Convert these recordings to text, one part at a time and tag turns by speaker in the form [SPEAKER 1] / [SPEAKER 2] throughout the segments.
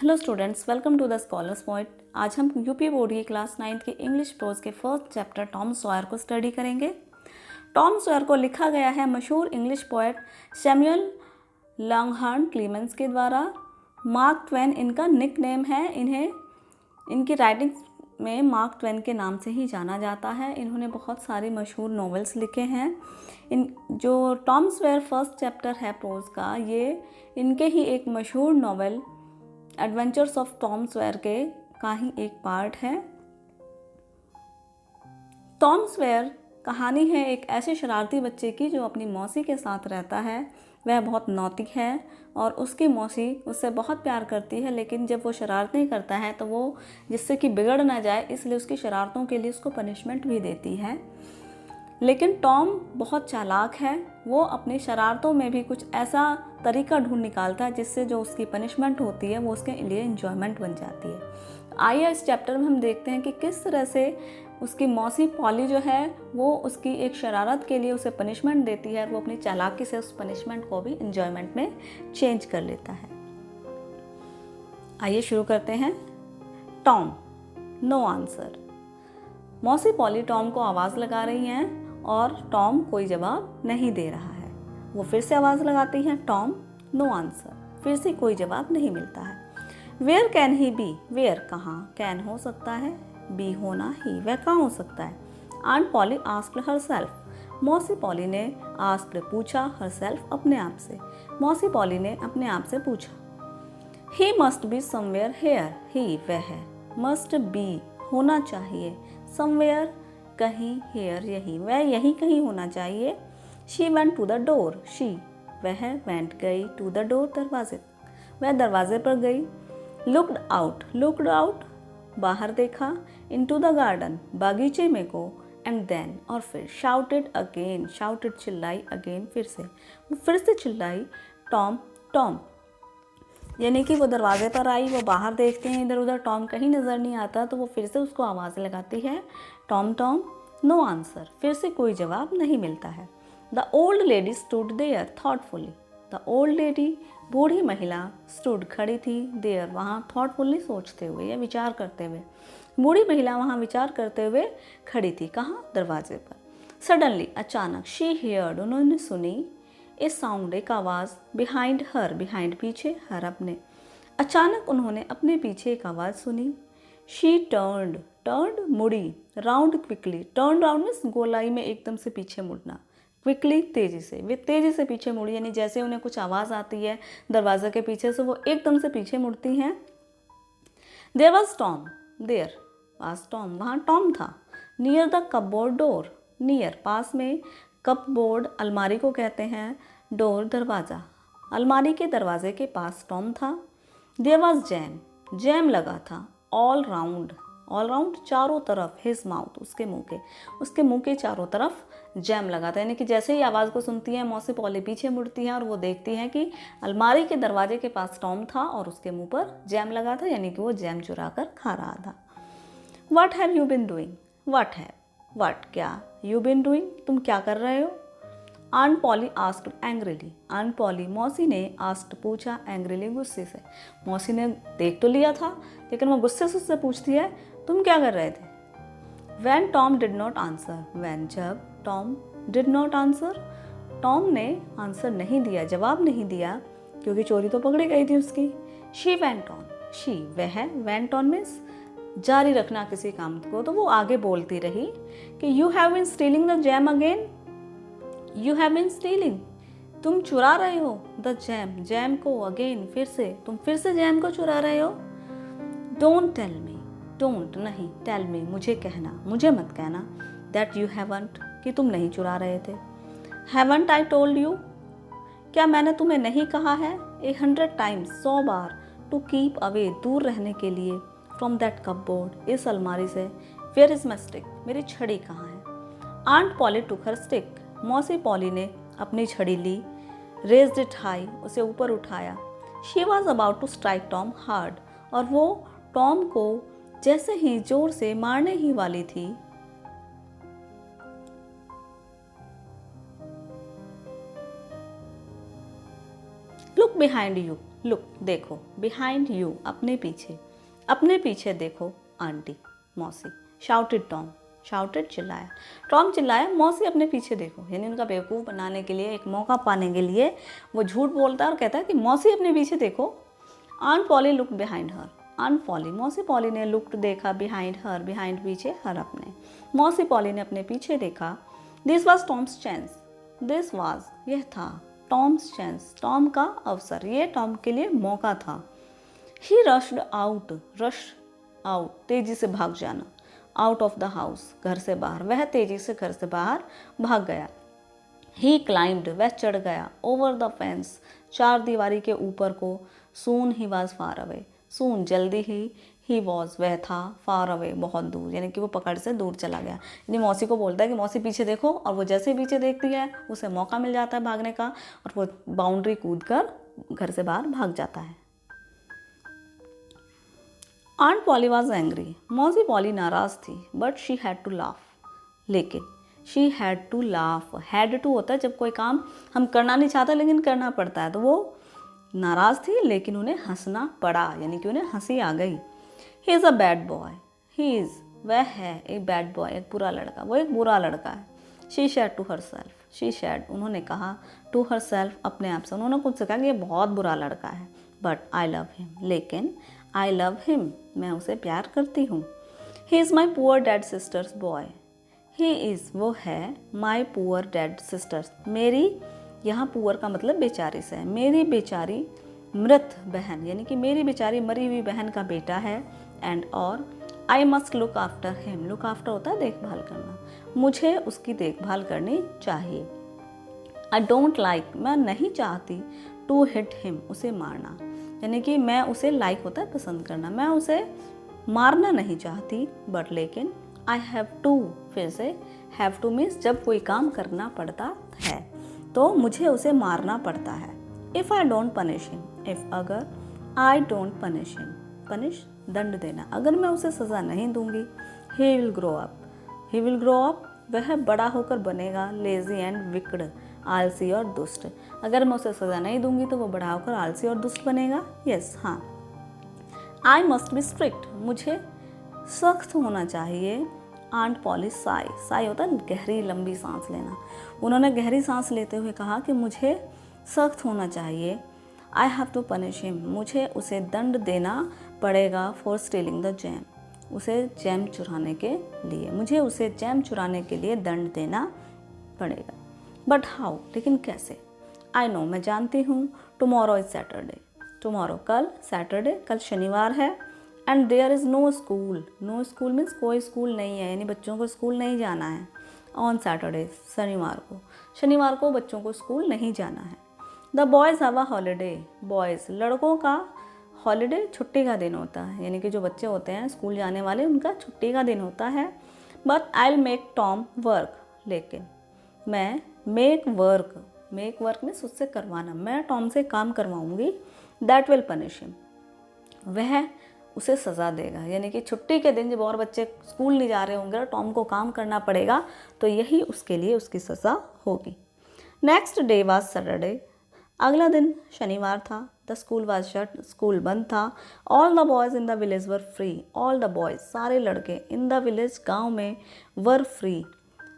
[SPEAKER 1] Hello students, welcome to the scholars point. आज हम UP board की क्लास 9th के इंग्लिश प्रोज के फर्स्ट चैप्टर टॉम सॉयर को स्टडी करेंगे। टॉम सॉयर को लिखा गया है मशहूर English poet Samuel Langhorne Clemens के द्वारा। मार्क ट्वेन इनका निक नेम है। इन्हें इनकी राइटिंग में मार्क ट्वेन के नाम से ही जाना जाता है। इन्होंने बहुत सारे मशहूर नॉवेल्स लिखे हैं। इन जो टॉम सॉयर फर्स्ट चैप्टर है प्रोज का, ये इनके ही एक मशहूर novel adventures of Tom Sawyer के का ही एक पार्ट है। टॉम सॉयर कहानी है एक ऐसे शरारती बच्चे की जो अपनी मौसी के साथ रहता है। वह बहुत नौतिक है और उसकी मौसी उससे बहुत प्यार करती है, लेकिन जब वो शरारतें करता है तो वो जिससे कि बिगड़ ना जाए इसलिए उसकी शरारतों के लिए उसको पनिशमेंट भी देती है। लेकिन टॉम बहुत चालाक है। वो अपनी शरारतों में भी कुछ ऐसा तरीका ढूंढ निकालता है जिससे जो उसकी पनिशमेंट होती है वो उसके लिए एंजॉयमेंट बन जाती है। आइए इस चैप्टर में हम देखते हैं कि किस तरह से उसकी मौसी पॉली जो है वो उसकी एक शरारत के लिए उसे पनिशमेंट देती है और वो अपनी चालाकी से उस पनिशमेंट को भी एंजॉयमेंट में चेंज कर लेता है। आइए शुरू करते हैं। Tom, no answer. मौसी पॉली टॉम को आवाज़ लगा रही हैं और टॉम कोई जवाब नहीं दे रहा है। वो फिर से आवाज़ लगाती हैं, टॉम, नो आंसर। फिर से कोई जवाब नहीं मिलता है। Where can he be, where कहाँ, कैन हो सकता है, बी होना ही, वह कहाँ हो सकता है। आंट पॉली आस्क्ड हरसेल्फ, मौसी पॉली ने आस्क्ड पूछा, हरसेल्फ अपने आप से, मौसी पॉली ने अपने आप से पूछा। He must be somewhere here, he वह है, मस्ट बी होना चाहिए, समवेयर कहीं, हेयर यही, वह यही कहीं होना चाहिए। She went to the door, she वह वेंट गई, टू द डोर दरवाजे, वह दरवाजे पर गई। लुक्ड आउट बाहर देखा। इनटू द गार्डन बागीचे में को, एंड देन और फिर। शाउटेड अगेन, शाउटेड चिल्लाई, अगेन फिर से, वो फिर से चिल्लाई, टॉम टॉम। यानी कि वो दरवाजे पर आई, वो बाहर देखते हैं इधर उधर, टॉम कहीं नज़र नहीं आता तो वो फिर से उसको आवाज़ लगाती है, टॉम टॉम, नो आंसर। फिर से कोई जवाब नहीं मिलता है। The old lady stood there thoughtfully, the old lady बूढ़ी महिला स्टूड खड़ी थी, देयर वहाँ, थॉटफुली सोचते हुए या विचार करते हुए। बूढ़ी महिला वहाँ विचार करते हुए खड़ी थी, कहाँ, दरवाजे पर। सडनली अचानक, शी हियर्ड उन्होंने सुनी, ए साउंड एक आवाज़, बिहाइंड हर बिहाइंड पीछे, हर अपने। अचानक उन्होंने अपने पीछे एक आवाज़ सुनी। शी टर्न्ड टर्न्ड मुड़ी, round quickly, turn round means गोलाई में एकदम से पीछे मुड़ना, क्विकली तेज़ी से, वे तेज़ी से पीछे मुड़ी, यानी जैसे उन्हें कुछ आवाज़ आती है दरवाजे के पीछे से वो एकदम से पीछे मुड़ती हैं। There was Tom, there was Tom, वहाँ टॉम था। Near the cupboard door, near पास में, कपबोर्ड अलमारी को कहते हैं, डोर दरवाज़ा, अलमारी के दरवाजे के पास टॉम था। देयर वॉज जैम, जैम लगा था। ऑल राउंड चारों तरफ, हिज माउथ उसके मुंह के चारों तरफ जैम लगा था। यानी कि जैसे ही आवाज़ को सुनती है मौसी पॉली पीछे मुड़ती हैं और वो देखती हैं कि अलमारी के दरवाजे के पास टॉम था और उसके मुंह पर जैम लगा था, यानी कि वो जैम चुरा कर खा रहा था। What have you been doing, what क्या, यू बिन डूइंग तुम क्या कर रहे हो। Aunt Polly asked angrily, aunt Polly मौसी ने आस्क्ड पूछा, एंग्रीली गुस्से से। मौसी ने देख तो लिया था लेकिन वो गुस्से से उससे पूछती है, तुम क्या कर रहे थे। When Tom did not answer, when जब, Tom did not answer Tom ने आंसर नहीं दिया, जवाब नहीं दिया, क्योंकि चोरी तो पकड़ी गई थी उसकी। शी वेंट ऑन, शी वह, वेंट ऑन मीन्स जारी रखना किसी काम को, तो वो आगे बोलती रही कि you have been stealing the jam again, you have been stealing तुम चुरा रहे हो, द जैम जैम को, अगेन फिर से, तुम फिर से जैम को चुरा रहे हो। डोंट टेल मी, डोंट नहीं, टेल मी मुझे कहना, मुझे मत कहना, दैट यू हैवंट कि तुम नहीं चुरा रहे थे। हैवंट आई टोल्ड यू, क्या मैंने तुम्हें नहीं कहा है, 100 टाइम्स 100 बार, टू कीप अवे दूर रहने के लिए, फ्रॉम दैट कपबोर्ड इस अलमारी से। वेयर इज माई स्टिक, मेरी छड़ी कहाँ है। आंट पॉली टुक हर स्टिक, मौसी पॉली ने अपनी छड़ी ली। रेज्ड इट हाई, उसे ऊपर उठाया। She was about to strike Tom hard, और वो टॉम को जैसे ही जोर से मारने ही वाली थी। लुक बिहाइंड यू, लुक देखो, बिहाइंड यू अपने पीछे देखो आंटी मौसी। शाउटेड टॉम, शाउटेड चिल्लाया, टॉम चिल्लाया मौसी अपने पीछे देखो, यानी उनका बेवकूफ़ बनाने के लिए, एक मौका पाने के लिए वो झूठ बोलता है और कहता है कि मौसी अपने पीछे देखो। Aunt Polly look behind her, aunt Polly मौसी पॉली ने लुक्ड देखा, बिहाइंड हर बिहाइंड पीछे, हर अपने, मौसी पॉली ने अपने पीछे देखा। This was Tom's chance, this was यह था, टॉम्स चांस टॉम का अवसर, ये टॉम के लिए मौका था। He rushed out, rush out तेजी से भाग जाना, आउट ऑफ द हाउस घर से बाहर, वह तेजी से घर से बाहर भाग गया। ही क्लाइंब्ड वह चढ़ गया, ओवर द फेंस चार दीवारी के ऊपर को, सून ही वॉज फार अवे, सून जल्दी ही वॉज वह था, फार अवे बहुत दूर, यानी कि वो पकड़ से दूर चला गया। यानी मौसी को बोलता है कि मौसी पीछे देखो, और वो जैसे पीछे देखती है उसे मौका मिल जाता है भागने का, और वो बाउंड्री कूद कर घर से बाहर भाग जाता है। आंट पॉली वॉज एंग्री, मौसी पॉली नाराज थी, but she had to laugh, लेकिन she had to laugh, had to होता है जब कोई काम हम करना नहीं चाहते लेकिन करना पड़ता है, तो वो नाराज थी लेकिन उन्हें हंसना पड़ा, यानी कि उन्हें हंसी आ गई। He is a bad boy, he is वह है एक बैड बॉय, एक बुरा लड़का, वो एक बुरा लड़का है। She said to herself, she said उन्होंने कहा, टू हर सेल्फ अपने आप से, उन्होंने खुद से कहा कि ये बहुत बुरा लड़का है, बट आई लव हिम, लेकिन आई लव हिम मैं उसे प्यार करती हूँ। He is my poor dad sisters boy, he is वो है, माई पुअर डैड सिस्टर्स मेरी, यहाँ पुअर का मतलब बेचारी से है, मेरी बेचारी मृत बहन, यानी कि मेरी बेचारी मरी हुई बहन का बेटा है। एंड और I must look after him, look after होता है देखभाल करना, मुझे उसकी देखभाल करनी चाहिए। आई डोंट लाइक मैं नहीं चाहती, टू हिट हिम उसे मारना, यानी कि मैं उसे लाइक होता है पसंद करना, मैं उसे मारना नहीं चाहती, बट लेकिन आई हैव टू, फिर से हैव टू मीन्स जब कोई काम करना पड़ता है तो मुझे उसे मारना पड़ता है। If I don't punish him, if अगर I don't punish him, punish दंड देना, अगर मैं उसे सज़ा नहीं दूंगी, he will grow up, he will grow up वह बड़ा होकर बनेगा, लेजी एंड विकड आलसी और दुष्ट, अगर मैं उसे सज़ा नहीं दूंगी तो वो बड़ा होकर आलसी और दुष्ट बनेगा। यस हाँ। आई मस्ट बी स्ट्रिक्ट मुझे सख्त होना चाहिए। आंट पॉली साई, साई होता है गहरी लंबी सांस लेना, उन्होंने गहरी सांस लेते हुए कहा कि मुझे सख्त होना चाहिए। I have to punish him मुझे उसे दंड देना पड़ेगा, फॉर स्टीलिंग द जैम उसे जैम चुराने के लिए, मुझे उसे जैम चुराने के लिए दंड देना पड़ेगा। बट हाउ लेकिन कैसे? आई नो मैं जानती हूँ, टुमारो इज़ सैटरडे, टुमारो कल, सैटरडे कल शनिवार है, and there is no school, no school means कोई स्कूल नहीं है, यानी बच्चों को स्कूल नहीं जाना है। ऑन सैटरडे शनिवार को बच्चों को स्कूल नहीं जाना है। The boys have a holiday, boys लड़कों का हॉलीडे छुट्टी का दिन होता है, यानी कि जो बच्चे होते हैं स्कूल जाने वाले उनका छुट्टी का दिन होता है। But I will make Tom work, लेकिन मैं मेक वर्क में उससे करवाना, मैं टॉम से काम करवाऊंगी। दैट विल पनिश हिम वह उसे सज़ा देगा, यानी कि छुट्टी के दिन जब और बच्चे स्कूल नहीं जा रहे होंगे और टॉम को काम करना पड़ेगा तो यही उसके लिए उसकी सज़ा होगी। नेक्स्ट डे वाज सैटरडे, अगला दिन शनिवार था। The school was shut school बंद था। All the boys in the village were free, all the boys सारे लड़के इन द विलेज गाँव में वर फ्री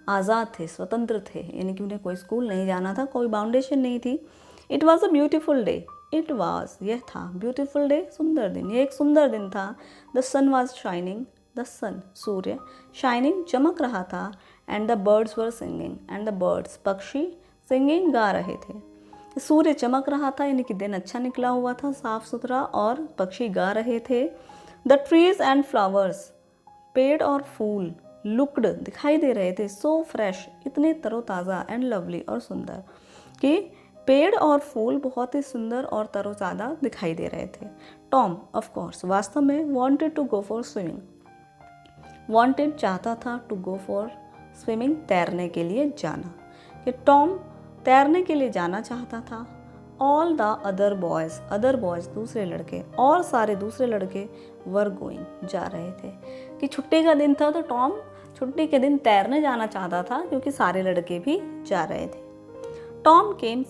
[SPEAKER 1] आज़ाद थे, स्वतंत्र थे, यानी कि उन्हें कोई स्कूल नहीं जाना था, कोई बाउंडेशन नहीं थी। It was a beautiful day, it was यह था, ब्यूटीफुल डे सुंदर दिन, ये एक सुंदर दिन था। The sun was shining, the sun सूर्य, शाइनिंग चमक रहा था। And the birds were singing, and the birds पक्षी सिंगिंग गा रहे थे। सूर्य चमक रहा था, यानी कि दिन अच्छा निकला हुआ था, साफ सुथरा, और पक्षी गा रहे थे। द ट्रीज एंड फ्लावर्स, पेड़ और फूल, लुक्ड दिखाई दे रहे थे, सो फ्रेश इतने तरोताज़ा, एंड लवली और सुंदर, कि पेड़ और फूल बहुत ही सुंदर और तरोताज़ा दिखाई दे रहे थे। टॉम ऑफ कोर्स वास्तव में wanted to go for swimming, wanted चाहता था, टू गो फॉर स्विमिंग तैरने के लिए जाना, कि टॉम तैरने के लिए जाना चाहता था। ऑल द अदर बॉयज़ दूसरे लड़के, और सारे दूसरे लड़के वर गोइंग जा रहे थे, कि छुट्टी का दिन था तो टॉम छुट्टी के दिन तैरने जाना चाहता था क्योंकि सारे लड़के भी जा रहे थे। टॉम केम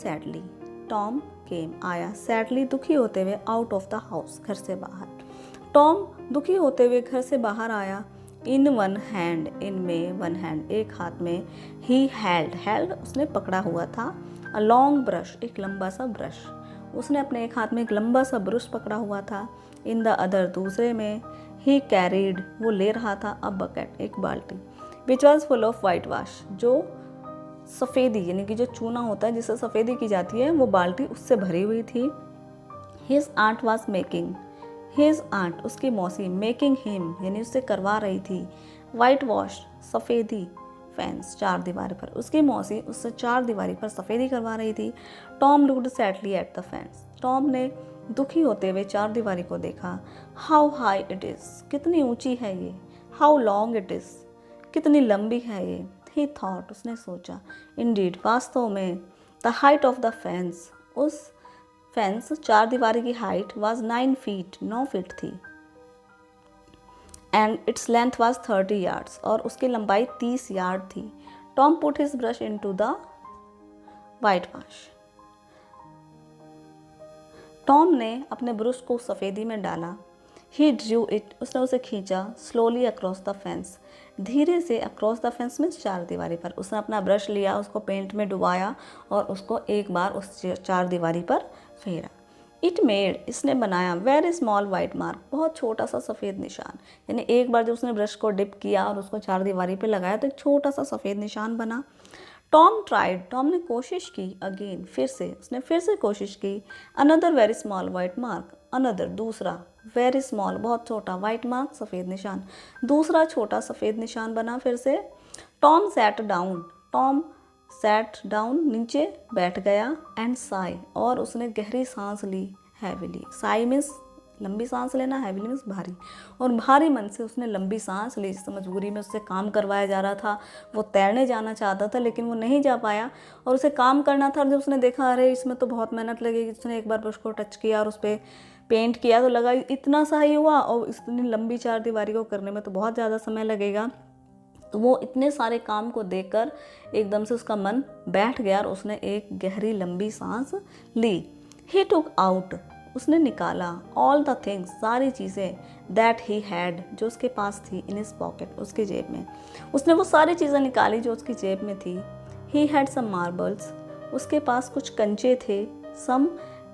[SPEAKER 1] केम आया, सैडली दुखी होते हुए, आउट ऑफ द हाउस घर से बाहर। टॉम दुखी होते हुए घर से बाहर आया। इन वन हैंड, इन में वन हैंड एक हाथ में, ही हेल्ड उसने पकड़ा हुआ था, अ लॉन्ग ब्रश एक लंबा सा ब्रश, उसने अपने एक हाथ में एक लंबा सा ब्रश पकड़ा हुआ था। इन द अदर दूसरे में, ही कैरीड वो ले रहा था, अ बकेट एक बाल्टी, which was full of white wash जो सफ़ेदी यानी कि जो चूना होता है जिससे सफ़ेदी की जाती है, वो बाल्टी उससे भरी हुई थी। His aunt was making, his aunt उसकी मौसी, मेकिंग हिम यानी उससे करवा रही थी, वाइट वॉश सफ़ेदी, फैंस चार दीवारी पर, उसकी मौसी उससे चार दीवारी पर सफ़ेदी करवा रही थी। Tom looked sadly at the fans, Tom ने दुखी होते हुए चार दीवारी को देखा। हाउ हाई इट इज़ कितनी ऊंची है ये, हाउ लॉन्ग इट इज़ कितनी लंबी है ये। ही थॉट उसने सोचा, इंडीड वास्तव में, the height of the fence उस फेंस चार दीवारी की हाइट वाज 9 फीट 9 फीट थी, and its length was 30 yards और उसकी लंबाई 30 यार्ड थी। Tom put his brush into the white wash, Tom ने अपने ब्रश को सफ़ेदी में डाला। ही ड्रू इट उसने उसे खींचा, स्लोली अक्रॉस द फेंस धीरे से, अक्रॉस द फेंस में चार दीवारी पर। उसने अपना ब्रश लिया, उसको पेंट में डुबाया और उसको एक बार उस चार दीवारी पर फेरा। इट मेड इसने बनाया, वेरी स्मॉल वाइट मार्क बहुत छोटा सा सफ़ेद निशान, यानी एक बार जब उसने ब्रश को डिप किया और उसको चार दीवारी पर लगाया तो एक छोटा सा सफ़ेद निशान बना। टॉम ट्राइड टॉम ने कोशिश की, अगेन फिर से, उसने फिर से कोशिश की। Another very small white mark, another दूसरा, वेरी स्मॉल बहुत छोटा, वाइट मार्क सफ़ेद निशान, दूसरा छोटा सफ़ेद निशान बना फिर से। Tom sat down Tom sat down नीचे बैठ गया, एंड साई और उसने गहरी सांस ली, हैविली साई मीन्स लंबी सांस लेना, हैविली मीन्स भारी, और भारी मन से उसने लंबी सांस ली। जिस मजबूरी में उससे काम करवाया जा रहा था, वो तैरने जाना चाहता था लेकिन वो नहीं जा पाया और उसे काम करना था। और जब उसने देखा अरे इसमें तो बहुत मेहनत लगेगी, उसने एक बार ब्रश को टच किया और उस पर पेंट किया तो लगा इतना सा ही हुआ, और इतनी लंबी चार दीवारी को करने में तो बहुत ज़्यादा समय लगेगा। तो वो इतने सारे काम को देखकर एकदम से उसका मन बैठ गया और उसने एक गहरी लंबी सांस ली। ही टुक आउट उसने निकाला, ऑल द थिंग्स सारी चीज़ें, दैट ही हैड जो उसके पास थी, इन हिज पॉकेट उसकी जेब में। उसने वो सारी चीज़ें निकाली जो उसकी जेब में थी। ही हैड सम मार्बल्स उसके पास कुछ कंचे थे, सम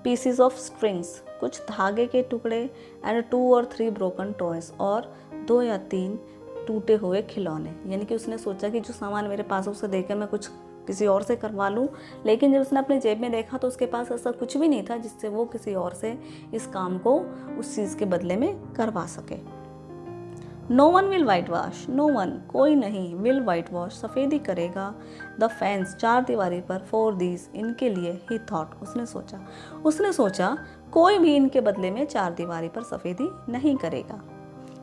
[SPEAKER 1] पीसीज ऑफ स्ट्रिंग्स कुछ धागे के टुकड़े, एंड 2 or 3 ब्रोकन टॉयज और 2 या 3 टूटे हुए खिलौने। यानी कि उसने सोचा कि जो सामान मेरे पास है उसे देकर मैं कुछ किसी और से करवा लूँ, लेकिन जब उसने अपनी जेब में देखा तो उसके पास ऐसा कुछ भी नहीं था जिससे वो किसी और से इस काम को उस चीज़ के बदले में करवा सके। No one will whitewash no one कोई नहीं, विल वाइट वॉश सफ़ेदी करेगा, द फेंस चार दीवारी पर, फॉर दीज इनके लिए, ही थॉट उसने सोचा कोई भी इनके बदले में चार दीवारी पर सफ़ेदी नहीं करेगा।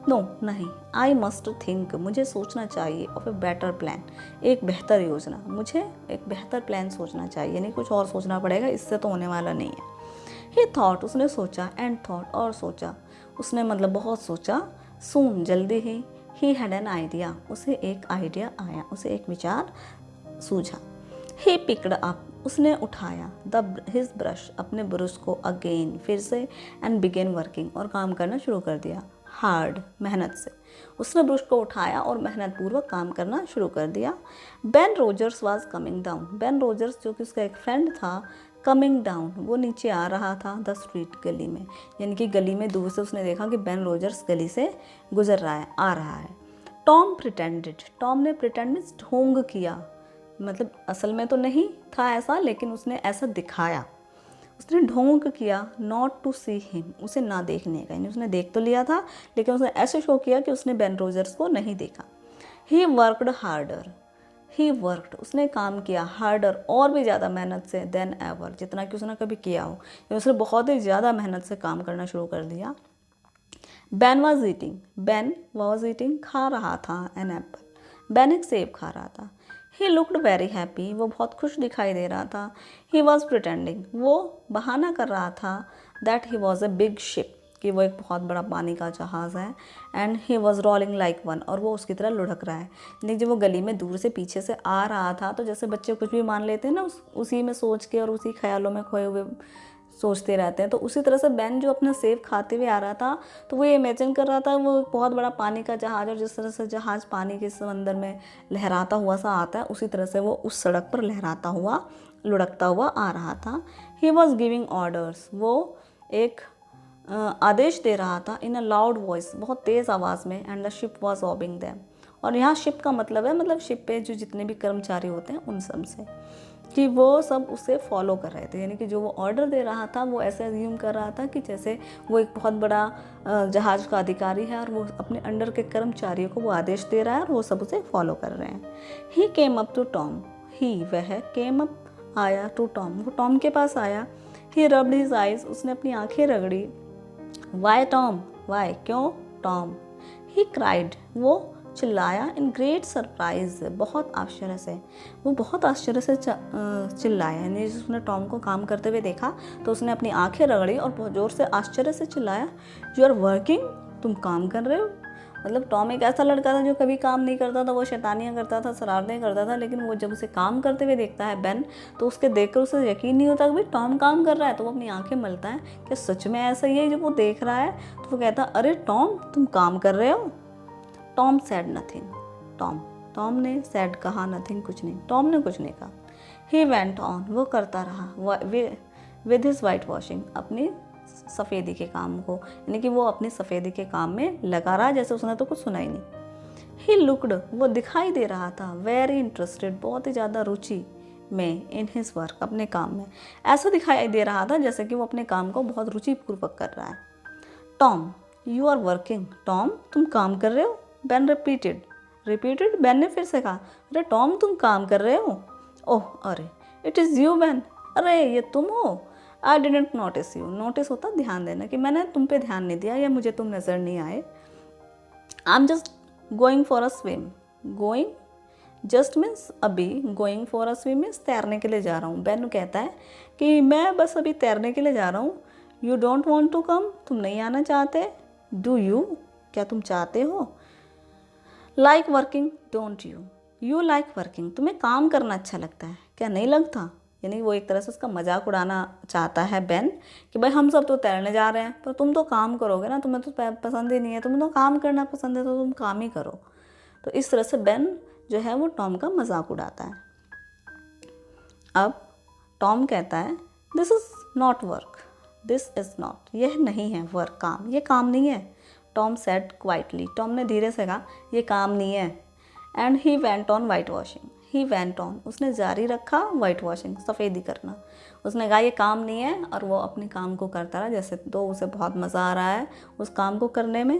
[SPEAKER 1] नो नहीं, आई मस्ट थिंक मुझे सोचना चाहिए, ऑफ ए बेटर प्लान एक बेहतर योजना, मुझे एक बेहतर प्लान सोचना चाहिए, यानी कुछ और सोचना पड़ेगा, इससे तो होने वाला नहीं है। ही थॉट उसने सोचा, एंड थॉट और सोचा, उसने मतलब बहुत सोचा, सून जल्दी ही हैड एन आइडिया उसे एक आइडिया आया, उसे एक विचार सूझा। ही पिक्ड अप उसने उठाया, हिज ब्रश अपने ब्रश को, अगेन फिर से, एंड बिगेन वर्किंग और काम करना शुरू कर दिया, हार्ड मेहनत से। उसने ब्रश को उठाया और मेहनत पूर्वक काम करना शुरू कर दिया। Ben Rogers was coming down Ben Rogers जो कि उसका एक फ्रेंड था, कमिंग डाउन वो नीचे आ रहा था, द स्ट्रीट गली में, यानी कि गली में दूर से उसने देखा कि बेन रोजर्स गली से गुजर रहा है, आ रहा है। टॉम प्रिटेंडेड टॉम ने प्रिटेंड मीन्स ढोंग किया, मतलब असल में तो नहीं था ऐसा, लेकिन उसने ऐसा दिखाया, उसने ढोंग किया, नॉट टू सी हिम उसे ना देखने का, यानी उसने देख तो लिया था लेकिन उसने ऐसे शो किया कि उसने बेन रोजर्स को नहीं देखा। He worked harder he worked उसने काम किया, हार्डर और भी ज़्यादा मेहनत से, देन एवर जितना कि उसने कभी किया हो, यानी उसने बहुत ही ज़्यादा मेहनत से काम करना शुरू कर दिया। बेन वॉज ईटिंग खा रहा था एन एप्पल बेन एक सेब खा रहा था। ही लुक्ड वेरी हैप्पी वो बहुत खुश दिखाई दे रहा था। ही वॉज प्रिटेंडिंग वो बहाना कर रहा था, that he was a big ship कि वो एक बहुत बड़ा पानी का जहाज़ है, and he was rolling like one और वो उसकी तरह लुढ़क रहा है। लेकिन जब वो गली में दूर से पीछे से आ रहा था तो जैसे बच्चे कुछ भी मान लेते हैं ना, उसी में सोच के और उसी ख्यालों में खोए हुए सोचते रहते हैं। तो उसी तरह से बेन जो अपना सेब खाते हुए आ रहा था, तो वो ये इमेजिन कर रहा था वो बहुत बड़ा पानी का जहाज़, और जिस तरह से जहाज़ पानी के समंदर में लहराता हुआ सा आता है, उसी तरह से वो उस सड़क पर लहराता हुआ, लुढ़कता हुआ आ रहा था। ही वॉज गिविंग ऑर्डर्स, वो एक आदेश दे रहा था, इन अ लाउड वॉइस, बहुत तेज़ आवाज़ में, and the ship was bobbing them. और यहाँ शिप का मतलब है, मतलब शिप पे जो जितने भी कर्मचारी होते हैं उन सब से, कि वो सब उसे फॉलो कर रहे थे। यानी कि जो वो ऑर्डर दे रहा था वो ऐसे अज्यूम कर रहा था कि जैसे वो एक बहुत बड़ा जहाज़ का अधिकारी है और वो अपने अंडर के कर्मचारियों को वो आदेश दे रहा है और वो सब उसे फॉलो कर रहे हैं। ही केम अप टू टॉम, ही वह, केम अप आया, टू टॉम वो टॉम के पास आया। ही रब्ड हिज आइज, उसने अपनी आंखें रगड़ी। वाई टॉम, वाई क्यों टॉम। ही क्राइड, वो चिल्लाया, इन ग्रेट सरप्राइज, बहुत आश्चर्य से, वो बहुत आश्चर्य से चिल्लाया। यानी उसने टॉम को काम करते हुए देखा तो उसने अपनी आंखें रगड़ी और बहुत ज़ोर से आश्चर्य से चिल्लाया, यू आर वर्किंग, तुम काम कर रहे हो। मतलब टॉम एक ऐसा लड़का था जो कभी काम नहीं करता था, वो शैतानियाँ करता था, शरारतें करता था, लेकिन वो जब उसे काम करते हुए देखता है बेन, तो उसके देखकर उसे यकीन नहीं होता कि भाई टॉम काम कर रहा है। तो वो अपनी आंखें मलता है कि सच में ऐसा ही है जब वो देख रहा है। तो वो कहता, अरे टॉम तुम काम कर रहे हो। टॉम सैड नथिंग, टॉम ने सैड कहा, नथिंग कुछ नहीं, टॉम ने कुछ नहीं कहा। ही वेंट ऑन, वो करता रहा, विद हिज वाइट वॉशिंग, अपनी सफ़ेदी के काम को, यानी कि वो अपनी सफ़ेदी के काम में लगा रहा, जैसे उसने तो कुछ सुना ही नहीं। ही लुक्ड, वो दिखाई दे रहा था, वेरी इंटरेस्टेड, बहुत ही ज़्यादा रुचि में, इन हिज वर्क, अपने काम में। ऐसा दिखाई दे रहा था जैसे कि वो अपने काम को बहुत रुचिपूर्वक कर रहा है। Tom, you are working, Tom तुम काम कर रहे हो। बेन रिपीटेड, बेन ने फिर से कहा, अरे टॉम तुम काम कर रहे हो। ओह अरे, इट इज़ यू बेन, अरे ये तुम हो। I didn't notice you, notice होता ध्यान देना, कि मैंने तुम पे ध्यान नहीं दिया या मुझे तुम नज़र नहीं आए। I am just going for a swim, going just means अभी, going for a swim means तैरने के लिए जा रहा हूँ। बेन कहता है कि मैं बस अभी तैरने के लिए जा रहा हूँ। You don't want to come, तुम नहीं आना चाहते। डू यू, क्या तुम चाहते हो। Like working don't you, you like working, तुम्हें काम करना अच्छा लगता है, क्या नहीं लगता। यानी वो एक तरह से उसका मजाक उड़ाना चाहता है बेन, कि भाई हम सब तो तैरने जा रहे हैं पर तुम तो काम करोगे ना, तुम्हें तो पसंद ही नहीं है, तुम्हें तो काम करना पसंद है, तो तुम काम ही करो। तो इस तरह से बेन जो है वो टॉम का मजाक उड़ाता है। अब टॉम कहता है, this is not work, this is not, यह नहीं है वर्क, काम, ये काम नहीं है। टॉम सेड क्वाइटली, टॉम ने धीरे से कहा, ये काम नहीं है। And he went on white washing, he went on, उसने जारी रखा वाइट वॉशिंग, सफ़ेदी करना। उसने कहा ये काम नहीं है, और वो अपने काम को करता रहा, जैसे तो उसे बहुत मज़ा आ रहा है उस काम को करने में।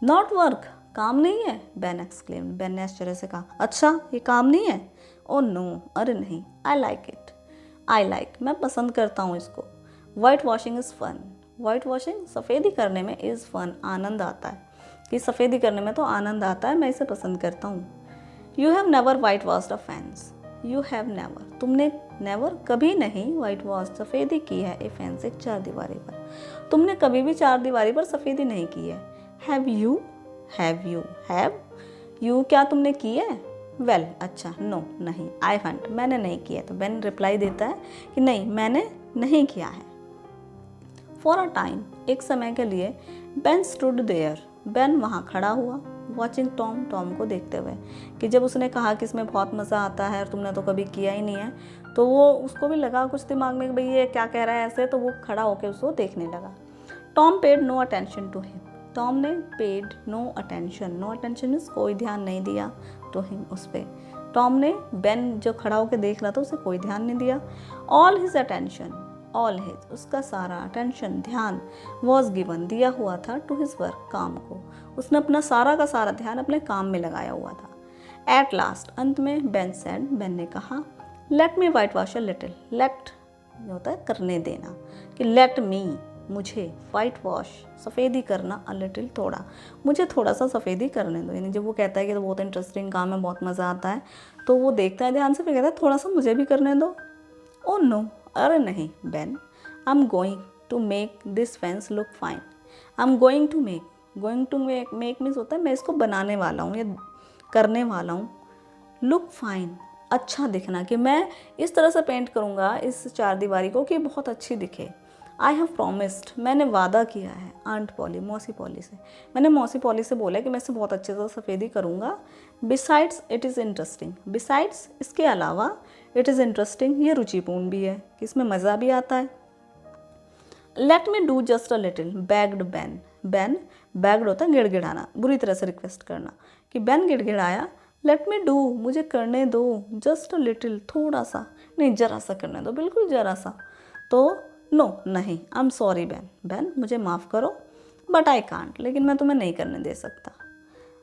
[SPEAKER 1] नॉट वर्क, काम नहीं है, बेन एक्सक्लेम्ड, बेन ने आश्चर्य से कहा, अच्छा ये काम नहीं है। ओ नो, अरे नहीं, I like it, I like, मैं पसंद करता हूँ इसको। White washing is fun, white washing सफ़ेदी करने में इज़ फन, आनंद आता है, कि सफ़ेदी करने में तो आनंद आता है, मैं इसे पसंद करता हूँ। You have never white washed a fence, you have never, तुमने नेवर कभी नहीं, वाइट वॉश सफ़ेदी की है, ए फेंस एक चार दीवारी पर, तुमने कभी भी चार दीवारी पर सफ़ेदी नहीं की है। Have you, have you, have you, क्या तुमने की है। वेल अच्छा, नो नहीं, आई हैवंट, मैंने नहीं किया। तो बेन रिप्लाई देता है कि नहीं मैंने नहीं किया है। फॉर अ टाइम, एक समय के लिए, बेन स्टूड देयर, बेन वहाँ खड़ा हुआ, वॉचिंग टॉम, टॉम को देखते हुए, कि जब उसने कहा कि इसमें बहुत मज़ा आता है और तुमने तो कभी किया ही नहीं है, तो वो उसको भी लगा कुछ दिमाग में कि भाई ये क्या कह रहा है ऐसे, तो वो खड़ा होकर उसको देखने लगा। Tom paid no attention to him, Tom ने paid no attention, no attention means कोई ध्यान नहीं दिया, टू हिम उस पर। टॉम ने, बेन जो खड़ा होकर देख रहा था उसे कोई ध्यान नहीं दिया। All his attention, all his, उसका सारा अटेंशन, ध्यान, वॉज गिवन, दिया हुआ था, टू हिज वर्क, काम को, उसने अपना सारा का सारा ध्यान अपने काम में लगाया हुआ था। एट लास्ट, अंत में, बेन सेड, बेन ने कहा, let me whitewash a little, let ये होता है करने देना, कि लेट मी, मुझे, वाइट वॉश सफ़ेदी करना, अ लिटिल थोड़ा, मुझे थोड़ा सा सफ़ेदी करने दो। यानी जब वो कहता है कि तो बहुत इंटरेस्टिंग काम है, बहुत मज़ा आता है, तो वो देखता है ध्यान से, फिर कहता है थोड़ा सा मुझे भी करने दो। ओ नो, अरे नहीं Ben, I am going to make this fence look fine, I am going to make, going to make, make means होता है मैं इसको बनाने वाला हूँ या करने वाला हूँ, लुक फाइन, अच्छा दिखना, कि मैं इस तरह से पेंट करूँगा इस चार दीवारी को कि बहुत अच्छी दिखे। आई हैव प्रॉमिस्ड, मैंने वादा किया है, आंट पॉली मौसी पॉली से, मैंने मौसी पॉली से बोला कि मैं इसे बहुत अच्छे से सफ़ेदी करूँगा। Besides it is interesting, besides इसके अलावा, इट इज़ इंटरेस्टिंग ये रुचिपूर्ण भी है कि इसमें मज़ा भी आता है। Let me do just a little, bagged ban, ban bagged होता है गिड़गिड़ाना, बुरी तरह से रिक्वेस्ट करना, कि बैन गिड़गिड़ाया, लेट मी डू मुझे करने दो, जस्ट अ लिटिल थोड़ा सा, नहीं ज़रा सा करने दो, बिल्कुल ज़रा सा। तो नो नहीं, I am sorry ban, ban मुझे माफ़ करो, बट आई कांट लेकिन मैं तुम्हें नहीं करने दे सकता।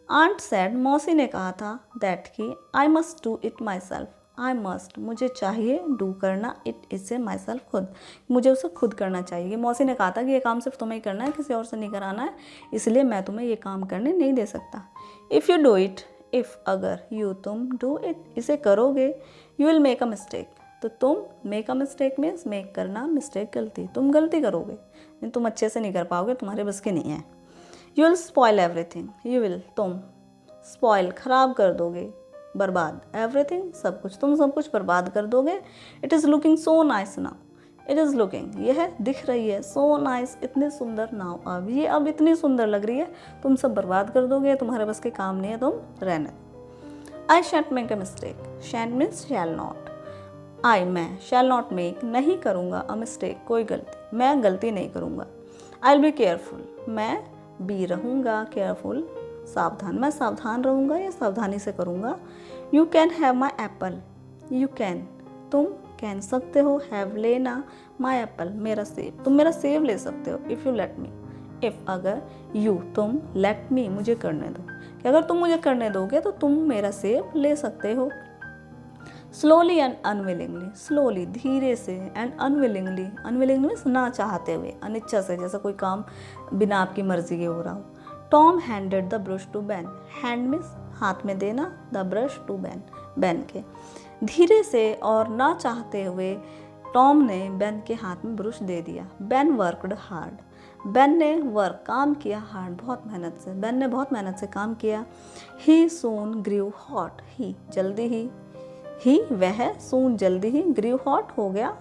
[SPEAKER 1] आंट सैड मौसी ने कहा था, दैट कि I must do it my self, I must मुझे चाहिए, डू करना, इट इसे माई सेल्फ खुद, मुझे उसे खुद करना चाहिए। मौसी ने कहा था कि ये काम सिर्फ तुम्हें ही करना है, किसी और से नहीं कराना है, इसलिए मैं तुम्हें ये काम करने नहीं दे सकता। If you do it, if अगर, यू तुम, डू इट इसे करोगे, you will make a mistake, तो तुम make a mistake means make करना, मिस्टेक गलती, तुम गलती करोगे, नहीं तुम अच्छे से नहीं कर पाओगे, तुम्हारे बस की नहीं है। You will spoil everything, you will तुम, स्पॉइल खराब कर दोगे, बर्बाद, एवरीथिंग सब कुछ, तुम सब कुछ बर्बाद कर दोगे। It is looking so nice now, it is looking यह है दिख रही है, सो नाइस इतनी सुंदर, नाउ अब ये अब इतनी सुंदर लग रही है, तुम सब बर्बाद कर दोगे, तुम्हारे बस के काम नहीं है, तुम रहने। I shan't make a mistake, shan't means shall not, I मैं, शैल नॉट मेक नहीं करूँगा, अ मिस्टेक कोई गलती, मैं गलती नहीं करूँगा। आई विल बी केयरफुल, मैं बी रहूँगा, केयरफुल सावधान, मैं सावधान रहूँगा या सावधानी से करूँगा। You can have my Apple, you can तुम, कैन सकते हो, हैव लेना, माई एप्पल मेरा सेब, तुम मेरा सेब ले सकते हो। If you let me, if अगर, यू तुम, लेट मी मुझे करने दो, कि अगर तुम मुझे करने दोगे तो तुम मेरा सेब ले सकते हो। स्लोली एंड अनविलिंगली, स्लोली धीरे से, एंड अनविलिंगली, अनविलिंगली मीन्स ना चाहते हुए, अनिच्छा से, जैसा कोई काम बिना आपकी मर्जी के हो रहा हो। Tom handed the brush to Ben, hand means हाथ में देना, the brush to Ben, Ben के। धीरे से और ना चाहते हुए टॉम ने बैन के हाथ में ब्रश दे दिया। बैन वर्कड हार्ड, बैन ने वर्क काम किया, हार्ड बहुत मेहनत से, बैन ने बहुत मेहनत से काम किया। ही सून ग्रीव हॉट, ही जल्दी ही वह, सून जल्दी ही, ग्रीव हॉट हो गया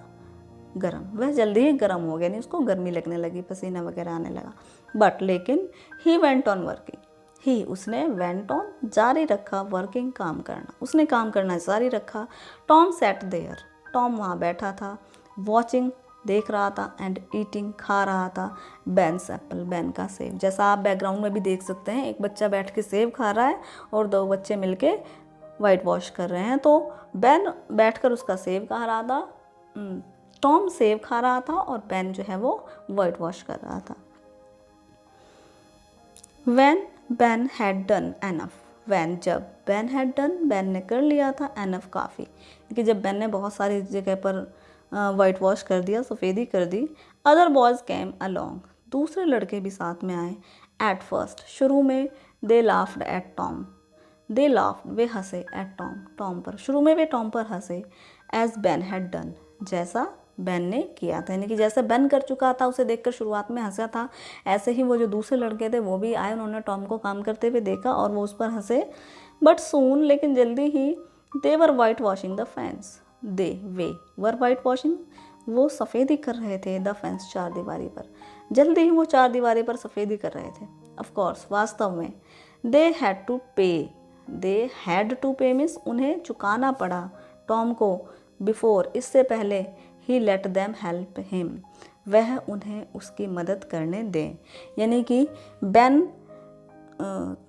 [SPEAKER 1] गर्म, वह जल्दी ही गर्म हो गया, नहीं उसको गर्मी लगने लगी, पसीना वगैरह आने लगा। बट लेकिन ही वेंट ऑन वर्किंग, ही उसने, वेंट ऑन जारी रखा, वर्किंग काम करना, उसने काम करना जारी रखा। टॉम सेट देयर, टॉम वहाँ बैठा था, वॉचिंग देख रहा था, एंड ईटिंग खा रहा था, बैन्स एप्पल बैन का सेब। जैसा आप बैकग्राउंड में भी देख सकते हैं, एक बच्चा बैठ के सेब खा रहा है और दो बच्चे मिलके वाइट वॉश कर रहे हैं। तो बैन बैठकर उसका सेब खा रहा था, टॉम सेब खा रहा था और बैन जो है वो वाइट वॉश कर रहा था। When Ben had done enough, when जब Ben had done, Ben ने कर लिया था, enough काफ़ी, क्योंकि जब Ben ने बहुत सारी जगह पर वाइट वॉश कर दिया, सफ़ेदी कर दी। अदर बॉयज़ केम अलॉन्ग, दूसरे लड़के भी साथ में आए। एट फर्स्ट शुरू में, they laughed at Tom, they laughed वे हंसे, एट टॉम टॉम पर, शुरू में वे टॉम पर हंसे। एज बैन हैड डन, जैसा बैन ने किया था, यानी कि जैसे बैन कर चुका था उसे देखकर शुरुआत में हंसा था, ऐसे ही वो जो दूसरे लड़के थे वो भी आए, उन्होंने टॉम को काम करते हुए देखा और वो उस पर हंसे। बट सून लेकिन जल्दी ही, they were white washing the fence, they वे वर वाइट वॉशिंग वो सफ़ेदी कर रहे थे, द फेंस चार दीवारी पर, जल्दी ही वो चार दीवारी पर सफ़ेदी कर रहे थे। ऑफकोर्स वास्तव में, दे हैड टू पे, दे हैड टू पे मीन्स उन्हें चुकाना पड़ा टॉम को, बिफोर इससे पहले, ही लेट देम हेल्प हिम वह उन्हें उसकी मदद करने दें, यानी कि बैन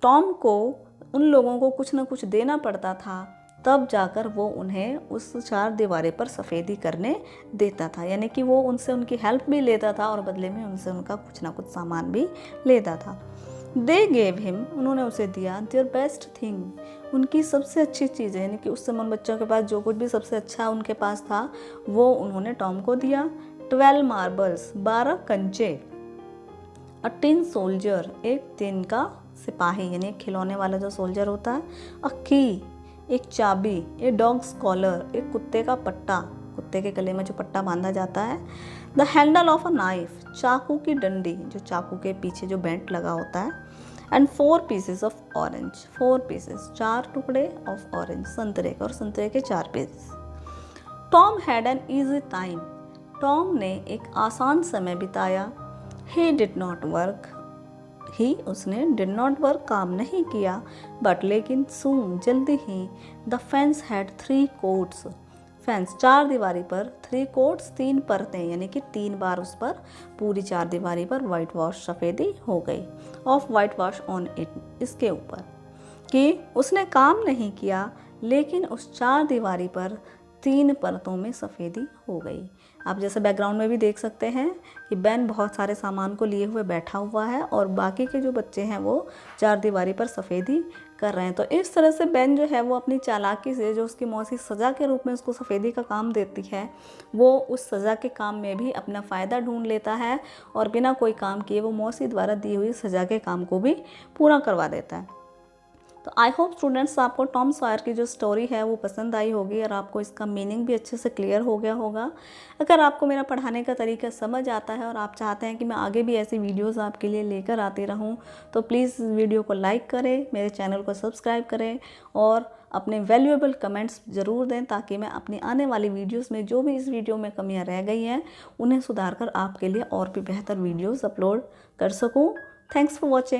[SPEAKER 1] टॉम को उन लोगों को कुछ ना कुछ देना पड़ता था, तब जाकर वो उन्हें उस चार दीवारे पर सफ़ेदी करने देता था, यानी कि वो उनसे उनकी हेल्प भी लेता था और बदले में उनसे उनका कुछ ना कुछ सामान भी लेता था। दे गेव हिम उन्होंने उसे दिया, देयर बेस्ट थिंग उनकी सबसे अच्छी चीज़ें, यानी कि उस समय उन बच्चों के पास जो कुछ भी सबसे अच्छा उनके पास था वो उन्होंने टॉम को दिया। 12 मार्बल्स 12 कंचे, अ टिन सोल्जर एक टिन का सिपाही, यानी खिलौने वाला जो सोल्जर होता है, अ की एक चाबी, ए डॉग्स कॉलर एक कुत्ते का पट्टा, कुत्ते के गले में जो पट्टा बांधा जाता है, the handle of a knife चाकू की डंडी, जो चाकू के पीछे जो बेंट लगा होता है, and 4 pieces of orange 4 pieces 4 टुकड़े ऑफ ऑरेंज संतरे के, और संतरे के 4 pieces. Tom had an easy time Tom ने एक आसान समय बिताया। ही डिड नॉट वर्क, उसने डिड नॉट वर्क काम नहीं किया, बट लेकिन सून जल्दी ही the fence had 3 coats, fence 4 दीवारी पर, 3 कोट्स 3 परतें, यानी कि 3 बार उस पर पूरी 4 दीवारी पर वाइट वॉश सफ़ेदी हो गई। Of white wash on it, इसके ऊपर, कि उसने काम नहीं किया लेकिन उस 4 दीवारी पर 3 परतों में सफ़ेदी हो गई। आप जैसे बैकग्राउंड में भी देख सकते हैं कि बेन बहुत सारे सामान को लिए हुए बैठा हुआ है और बाकी के जो बच्चे हैं वो 4 दीवारी पर सफ़ेदी कर रहे हैं। तो इस तरह से बेन जो है वो अपनी चालाकी से, जो उसकी मौसी सज़ा के रूप में उसको सफ़ेदी का काम देती है, वो उस सज़ा के काम में भी अपना फ़ायदा ढूंढ लेता है और बिना कोई काम किए वो मौसी द्वारा दी हुई सज़ा के काम को भी पूरा करवा देता है। तो आई होप स्टूडेंट्स आपको टॉम सॉयर की जो स्टोरी है वो पसंद आई होगी और आपको इसका मीनिंग भी अच्छे से क्लियर हो गया होगा। अगर आपको मेरा पढ़ाने का तरीका समझ आता है और आप चाहते हैं कि मैं आगे भी ऐसी वीडियोस आपके लिए लेकर आती रहूं, तो प्लीज़ वीडियो को लाइक करें, मेरे चैनल को सब्सक्राइब करें और अपने वैल्यूएबल कमेंट्स ज़रूर दें, ताकि मैं अपनी आने वाली वीडियोस में जो भी इस वीडियो में कमियां रह गई हैं उन्हें सुधार कर आपके लिए और भी बेहतर वीडियोज़ अपलोड कर सकूँ। Thanks for watching.